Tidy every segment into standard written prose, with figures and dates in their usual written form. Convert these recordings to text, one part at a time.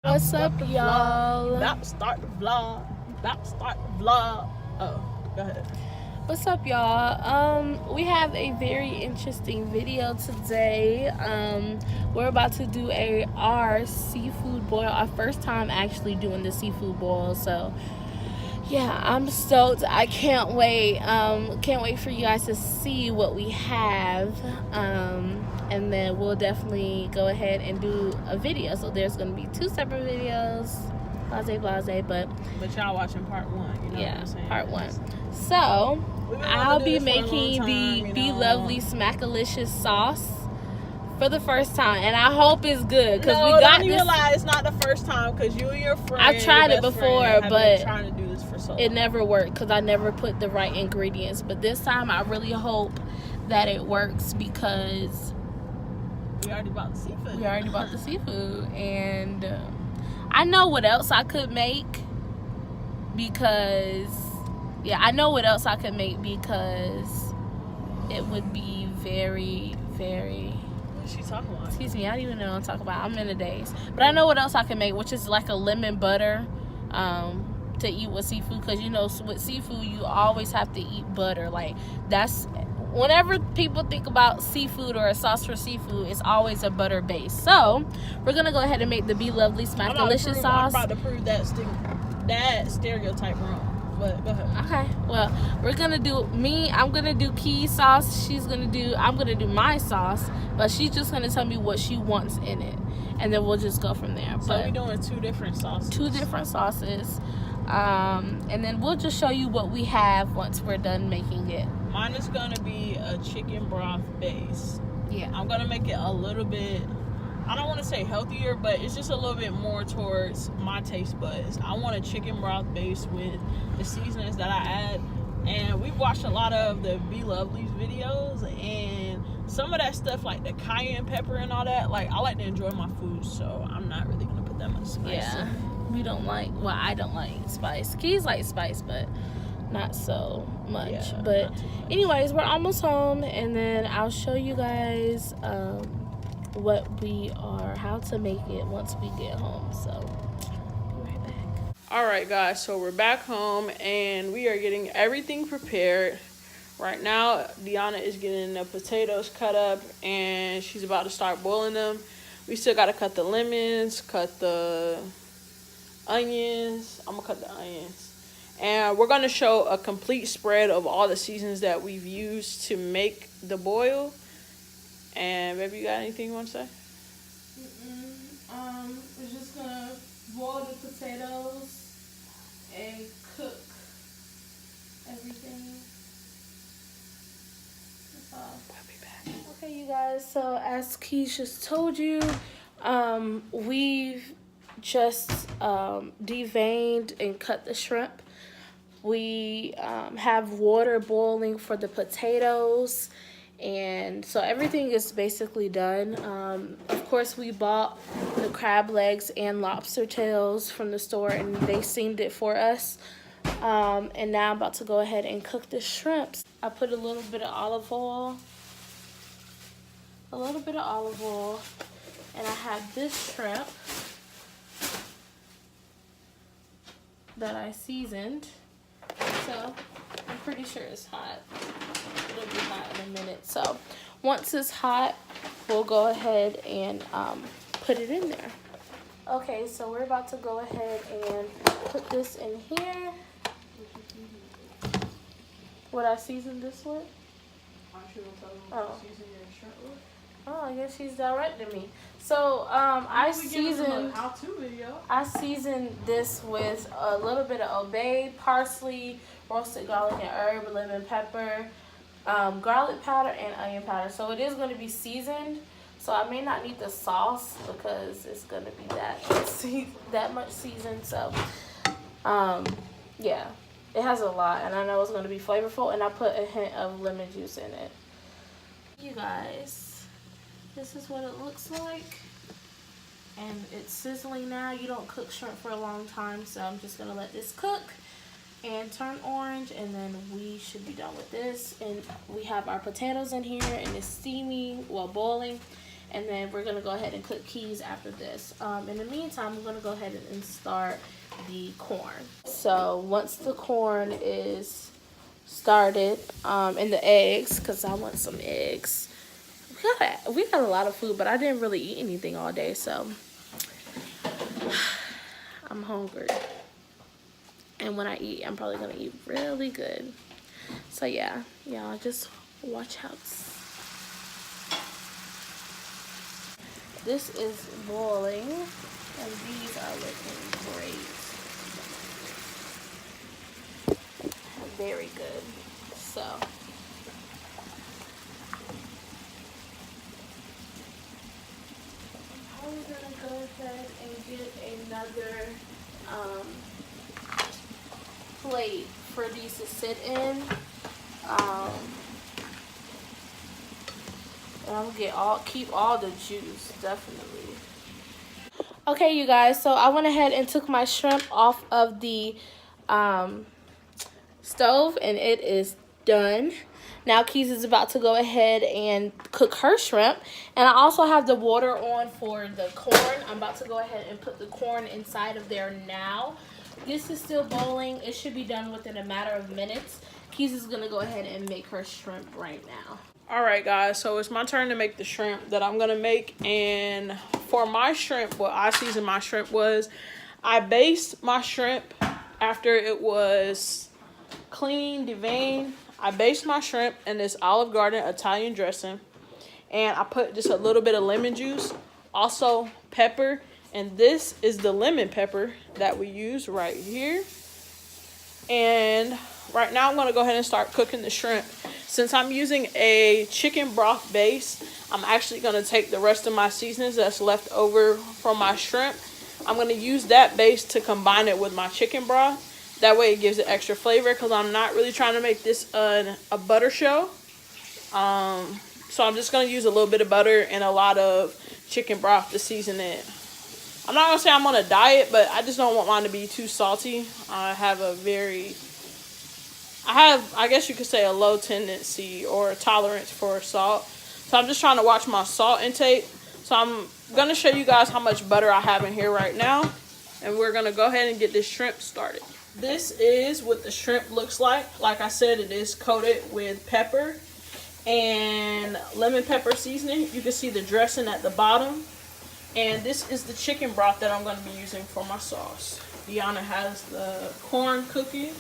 What's up, y'all? About to start the vlog. Oh, go ahead. What's up, y'all? We have a very interesting video today. We're about to do our seafood boil. Our first time actually doing the seafood boil, so yeah, I'm stoked. I can't wait. Can't wait for you guys to see what we have. And then we'll definitely go ahead and do a video. So there's gonna be 2 separate videos. Blase, but y'all watching part 1, you know what I'm saying? Part 1. So I'll be making the Be Lovely Smackalicious sauce for the first time, and I hope it's good because we got this. Don't lie, it's not the first time because you and your friend. I've tried it before, but trying to do this for so long. It never worked because I never put the right ingredients. But this time, I really hope that it works because we already bought the seafood. And I know what else I could make because it would be very, very. What is she talking about? Excuse me, I don't even know what I'm talking about. I'm in a daze. But I know what else I can make, which is like a lemon butter to eat with seafood. Because, you know, with seafood, you always have to eat butter. Like, that's... Whenever people think about seafood or a sauce for seafood, it's always a butter base. So, we're going to go ahead and make the Be Lovely Smackalicious sauce. I'm about to prove that stereotype wrong. But go ahead. Okay. Well, I'm going to do Key's sauce. I'm going to do my sauce. But she's just going to tell me what she wants in it. And then we'll just go from there. So, we're doing 2 different sauces. 2 different sauces. And then we'll just show you what we have once we're done making it. Mine is going to be a chicken broth base. Yeah. I'm going to make it a little bit, I don't want to say healthier, but it's just a little bit more towards my taste buds. I want a chicken broth base with the seasonings that I add. And we've watched a lot of the Be Lovely's videos, and some of that stuff, like the cayenne pepper and all that, like, I like to enjoy my food, so I'm not really going to put that much spice. Yeah. I don't like spice. Keys like spice, but not so much. Yeah, but anyways, we're almost home, and then I'll show you guys how to make it once we get home. So be right back. All right, guys, so we're back home and we are getting everything prepared. Right now, Deanna is getting the potatoes cut up and she's about to start boiling them. We still got to cut the lemons, cut the onions. I'm gonna cut the onions. And we're going to show a complete spread of all the seasons that we've used to make the boil. And, baby, you got anything you want to say? We're just going to boil the potatoes and cook everything. That's all. We'll be back. Okay, you guys, so as Keisha just told you, we've just deveined and cut the shrimp. We have water boiling for the potatoes, and so everything is basically done. Of course, we bought the crab legs and lobster tails from the store, and they steamed it for us. And now I'm about to go ahead and cook the shrimps. I put a little bit of olive oil, and I have this shrimp that I seasoned. So I'm pretty sure it's hot. It'll be hot in a minute. So once it's hot, we'll go ahead and put it in there. Okay, so we're about to go ahead and put this in here. What I seasoned this with? Aren't you going to tell them what you season your shrimp with? Oh, I guess she's directing me. So I seasoned this with a little bit of obey, parsley, roasted garlic and herb, lemon pepper, garlic powder, and onion powder. So it is going to be seasoned. So I may not need the sauce because it's going to be that much seasoned. So yeah, it has a lot, and I know it's going to be flavorful. And I put a hint of lemon juice in it. You guys. This is what it looks like, and it's sizzling now. You don't cook shrimp for a long time, so I'm just gonna let this cook and turn orange, and then we should be done with this. And we have our potatoes in here, and it's steaming, well, boiling. and then we're gonna go ahead and cook Keys after this. In the meantime, I'm gonna go ahead and start the corn. So once the corn is started, and the eggs, because I want some eggs. We got a lot of food, but I didn't really eat anything all day, so I'm hungry. And when I eat, I'm probably gonna eat really good. So yeah, y'all just watch out. This is boiling, and these are looking great. Very good. So I'm gonna go ahead and get another plate for these to sit in. And I'm gonna keep all the juice, definitely. Okay, you guys, so I went ahead and took my shrimp off of the stove, and it is done. Now Keys is about to go ahead and cook her shrimp, and I also have the water on for the corn. I'm about to go ahead and put the corn inside of there now. This is still boiling. It should be done within a matter of minutes. Keys is gonna go ahead and make her shrimp right now. All right, guys, so it's my turn to make the shrimp that I'm gonna make. And for my shrimp, what I seasoned my shrimp was, I based my shrimp after it was clean, deveined. I based my shrimp in this Olive Garden Italian dressing, and I put just a little bit of lemon juice, also pepper, and this is the lemon pepper that we use right here. And right now I'm gonna go ahead and start cooking the shrimp. Since I'm using a chicken broth base, I'm actually gonna take the rest of my seasonings that's left over from my shrimp. I'm gonna use that base to combine it with my chicken broth. That way it gives it extra flavor, because I'm not really trying to make this a butter show. So I'm just going to use a little bit of butter and a lot of chicken broth to season it. I'm not going to say I'm on a diet, but I just don't want mine to be too salty. I have, I guess you could say, a low tendency or tolerance for salt. So I'm just trying to watch my salt intake. So I'm going to show you guys how much butter I have in here right now. And we're going to go ahead and get this shrimp started. This is what the shrimp looks like. Like I said, it is coated with pepper and lemon pepper seasoning. You can see the dressing at the bottom. And this is the chicken broth that I'm going to be using for my sauce. Deanna has the corn cooking.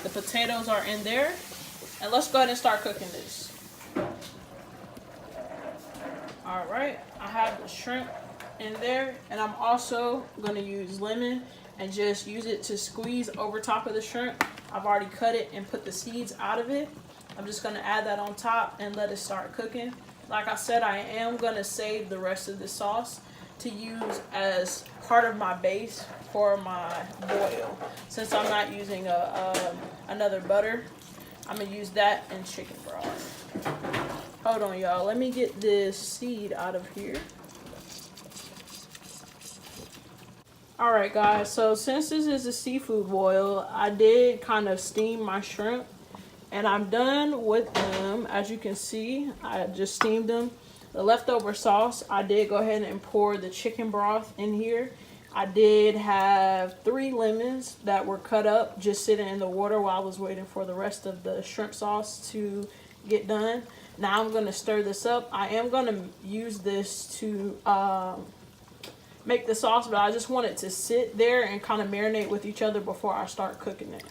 The potatoes are in there. And let's go ahead and start cooking this. Alright, I have the shrimp in there. And I'm also going to use lemon and just use it to squeeze over top of the shrimp. I've already cut it and put the seeds out of it. I'm just going to add that on top and let it start cooking. Like I said, I am going to save the rest of the sauce to use as part of my base for my boil. Since I'm not using another butter, I'm going to use that in chicken broth. Hold on, y'all. Let me get this seed out of here. Alright guys, so since this is a seafood boil, I did kind of steam my shrimp, and I'm done with them. As you can see, I just steamed them. The leftover sauce, I did go ahead and pour the chicken broth in here. I did have 3 lemons that were cut up just sitting in the water while I was waiting for the rest of the shrimp sauce to get done. Now I'm going to stir this up. I am going to use this to make the sauce, but I just want it to sit there and kind of marinate with each other before I start cooking it.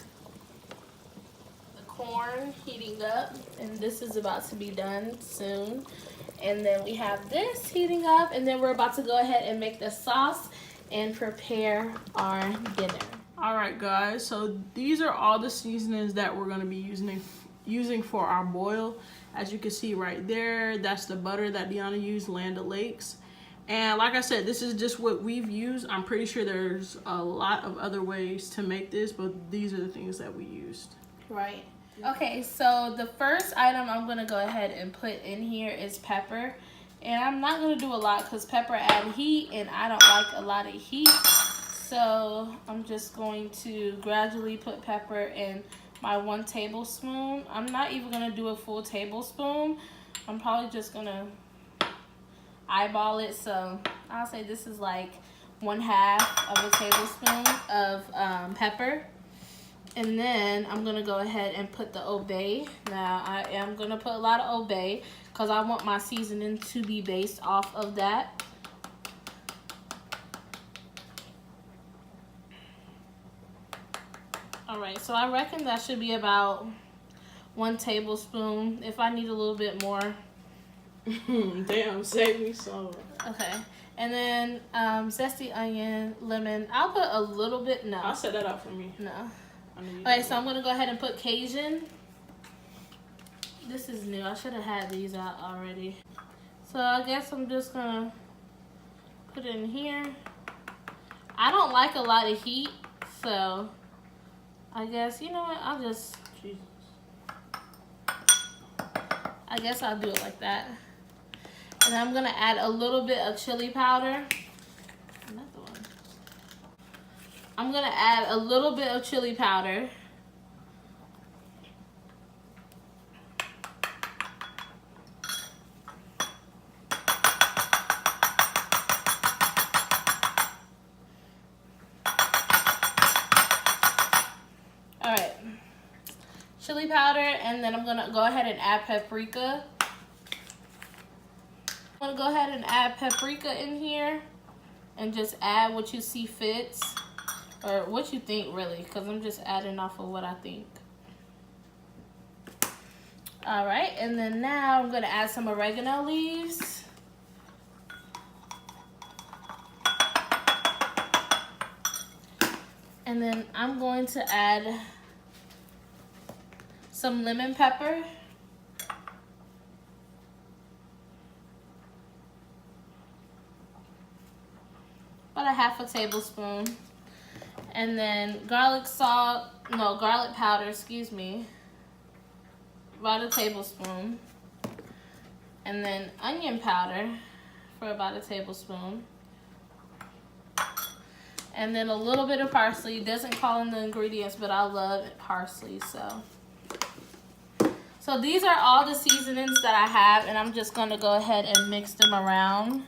The corn heating up, and this is about to be done soon. And then we have this heating up, and then we're about to go ahead and make the sauce and prepare our dinner. Alright guys, so these are all the seasonings that we're going to be using for our boil. As you can see right there, that's the butter that Deanna used, Land O'Lakes. And like I said, this is just what we've used. I'm pretty sure there's a lot of other ways to make this, but these are the things that we used. Right. Okay, so the first item I'm going to go ahead and put in here is pepper. And I'm not going to do a lot because pepper adds heat, and I don't like a lot of heat. So I'm just going to gradually put pepper in my 1 tablespoon. I'm not even going to do a full tablespoon. I'm probably just going to eyeball it. So I'll say this is like 1/2 of a tablespoon of pepper. And then I'm going to go ahead and put the obey. Now, I am going to put a lot of obey because I want my seasoning to be based off of that. Alright, so I reckon that should be about 1 tablespoon. If I need a little bit more. Damn, save me some. Okay. And then zesty onion, lemon. I'll put a little bit. No. I'll set that up for me. No. Okay, so I'm going to go ahead and put Cajun. This is new. I should have had these out already. So I guess I'm just going to put it in here. I don't like a lot of heat, so I guess, you know what, I'll just, Jesus. I guess I'll do it like that. And I'm going to add a little bit of chili powder. Another one. I'm going to add a little bit of chili powder. Alright. Chili powder, and then I'm going to go ahead and add paprika. I'm going to go ahead and add paprika in here and just add what you see fits. Or what you think, really, because I'm just adding off of what I think. Alright, and then now I'm going to add some oregano leaves. And then I'm going to add some lemon pepper. About a 1/2 tablespoon. And then garlic powder, excuse me. About a tablespoon. And then onion powder for about a tablespoon. And then a little bit of parsley. It doesn't call in the ingredients, but I love parsley, So these are all the seasonings that I have, and I'm just gonna go ahead and mix them around.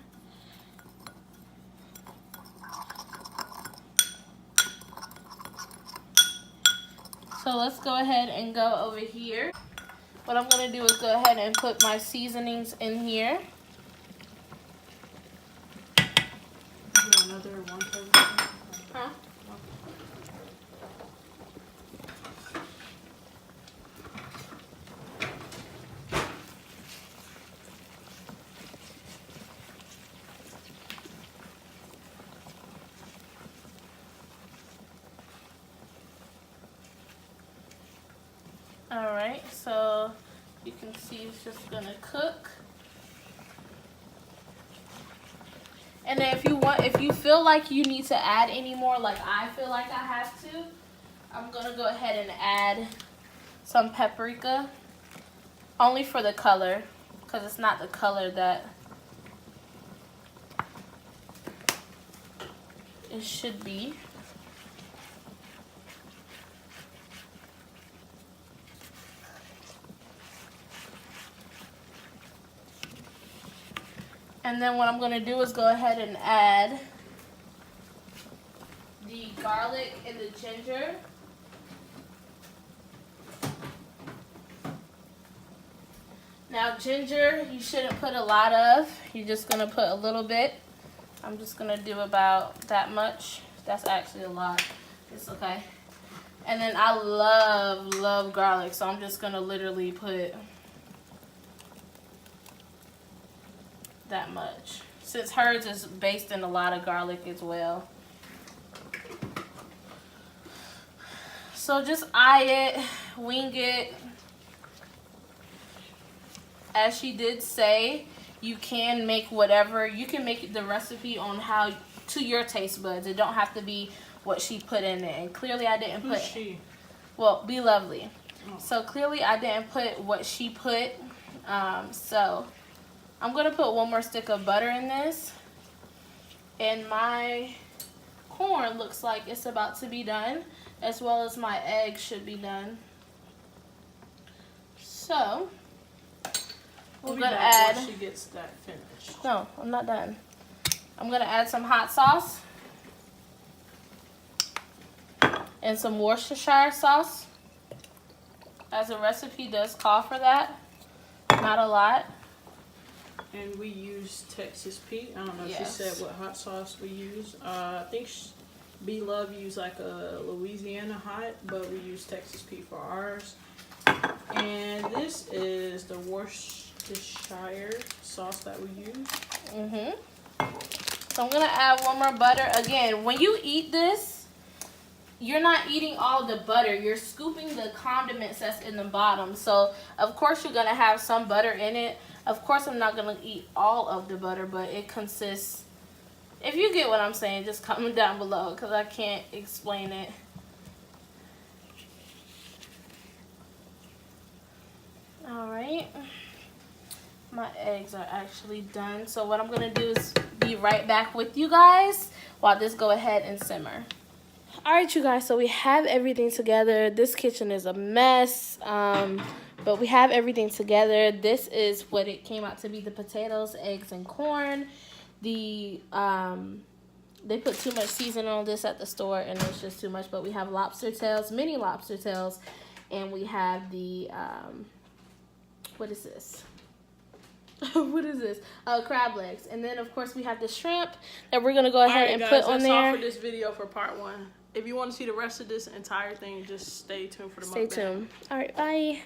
So let's go ahead and go over here. What I'm gonna do is go ahead and put my seasonings in here. Another 1 tablespoon. Huh? Alright, so you can see it's just gonna cook. And then if you feel like you need to add any more, like I feel like I have to, I'm gonna go ahead and add some paprika. Only for the color, because it's not the color that it should be. And then what I'm going to do is go ahead and add the garlic and the ginger. Now ginger, you shouldn't put a lot of. You're just going to put a little bit. I'm just going to do about that much. That's actually a lot. It's okay. And then I love garlic, so I'm just going to literally put that much, since hers is based in a lot of garlic as well. So just eye it, wing it. As she did say, you can make whatever, you can make the recipe on how, to your taste buds. It don't have to be what she put in it. And clearly I didn't put, she? Well, Be Lovely. Oh. So clearly I didn't put what she put. So I'm going to put 1 more stick of butter in this. And my corn looks like it's about to be done, as well as my eggs should be done. So we're gonna add. Once she gets that finished. No, I'm not done. I'm gonna add some hot sauce and some Worcestershire sauce, as the recipe does call for that. Not a lot. And we use Texas Pete. I don't know if Yes. she said what hot sauce we use. I think B Love use like a Louisiana hot, but we use Texas Pete for ours. And this is the Worcestershire sauce that we use. So I'm gonna add one more butter. Again, when you eat this, you're not eating all the butter. You're scooping the condiments that's in the bottom. So of course you're gonna have some butter in it. Of course I'm not gonna eat all of the butter, but it consists. If you get what I'm saying, just comment down below because I can't explain it. All right. My eggs are actually done. So what I'm gonna do is be right back with you guys while this go ahead and simmer. All right, you guys, so we have everything together. This kitchen is a mess, but we have everything together. This is what it came out to be: the potatoes, eggs, and corn. They put too much seasoning on this at the store, and it's just too much. But we have lobster tails, mini lobster tails, and we have the what is this? What is this? Crab legs. And then, of course, we have the shrimp that we're going to go ahead and put on there. That's all for this video for part 1. If you want to see the rest of this entire thing, just stay tuned for the mukbang. Stay tuned. All right, bye.